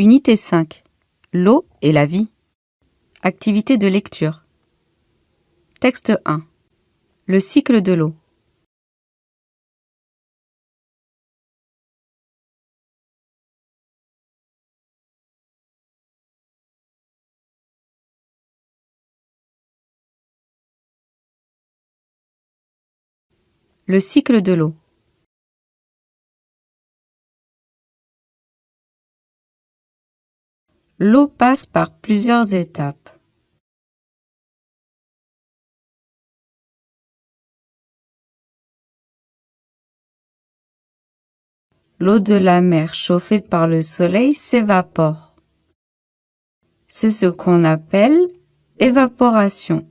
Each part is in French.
Unité 5. L'eau et la vie. Activité de lecture. Texte 1. Le cycle de l'eau. Le cycle de l'eau. L'eau passe par plusieurs étapes. L'eau de la mer chauffée par le soleil s'évapore. C'est ce qu'on appelle évaporation.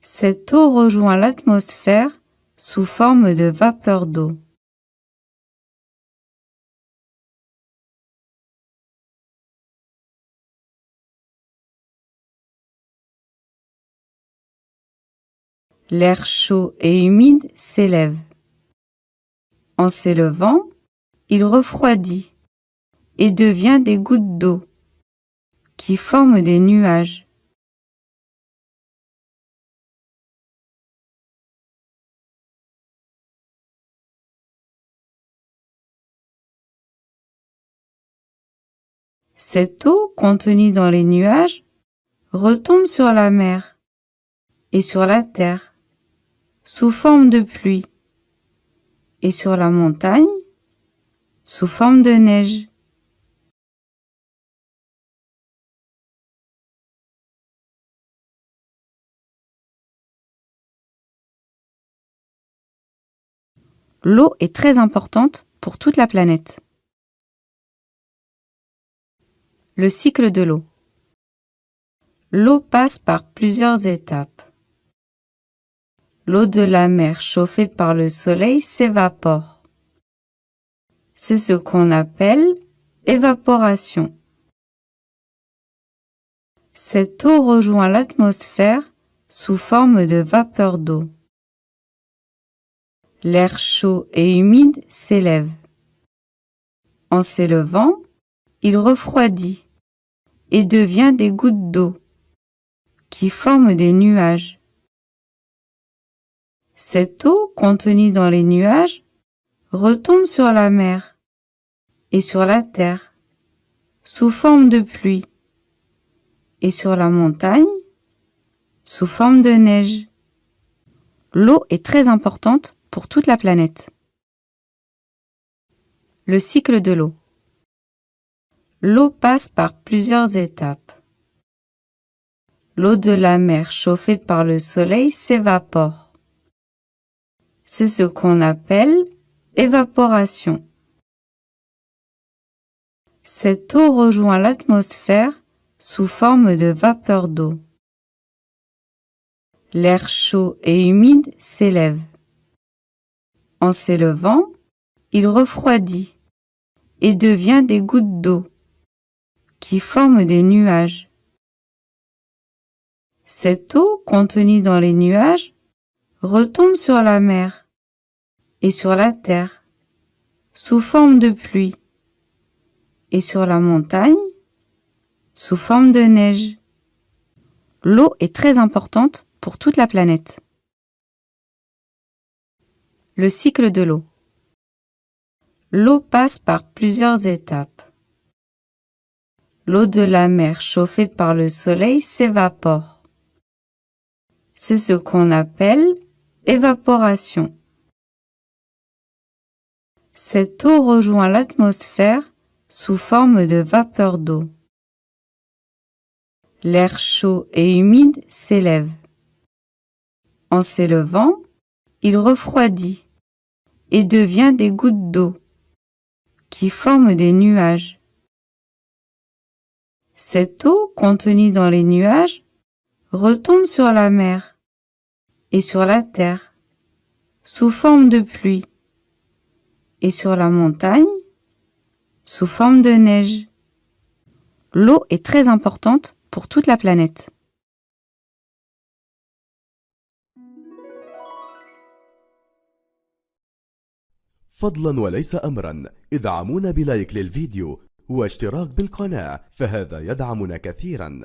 Cette eau rejoint l'atmosphère sous forme de vapeur d'eau. L'air chaud et humide s'élève. En s'élevant, il refroidit et devient des gouttes d'eau qui forment des nuages. Cette eau contenue dans les nuages retombe sur la mer et sur la terre sous forme de pluie et sur la montagne sous forme de neige. L'eau est très importante pour toute la planète. Le cycle de l'eau. L'eau passe par plusieurs étapes. L'eau de la mer chauffée par le soleil s'évapore. C'est ce qu'on appelle évaporation. Cette eau rejoint l'atmosphère sous forme de vapeur d'eau. L'air chaud et humide s'élève. En s'élevant, il refroidit et devient des gouttes d'eau qui forment des nuages. Cette eau contenue dans les nuages retombe sur la mer et sur la terre sous forme de pluie et sur la montagne sous forme de neige. L'eau est très importante pour toute la planète. Le cycle de l'eau. L'eau passe par plusieurs étapes. L'eau de la mer chauffée par le soleil s'évapore. C'est ce qu'on appelle évaporation. Cette eau rejoint l'atmosphère sous forme de vapeur d'eau. L'air chaud et humide s'élève. En s'élevant, il refroidit et devient des gouttes d'eau qui forment des nuages. Cette eau contenue dans les nuages retombe sur la mer et sur la terre sous forme de pluie et sur la montagne sous forme de neige. L'eau est très importante pour toute la planète. Le cycle de l'eau. L'eau passe par plusieurs étapes. L'eau de la mer chauffée par le soleil s'évapore. C'est ce qu'on appelle évaporation. Cette eau rejoint l'atmosphère sous forme de vapeur d'eau. L'air chaud et humide s'élève. En s'élevant, il refroidit et devient des gouttes d'eau qui forment des nuages. Cette eau contenue dans les nuages retombe sur la mer et sur la terre sous forme de pluie et sur la montagne sous forme de neige. L'eau est très importante pour toute la planète. فضلا وليس أمرا ادعمونا بلايك للفيديو واشتراك بالقناة، فهذا يدعمنا كثيرا.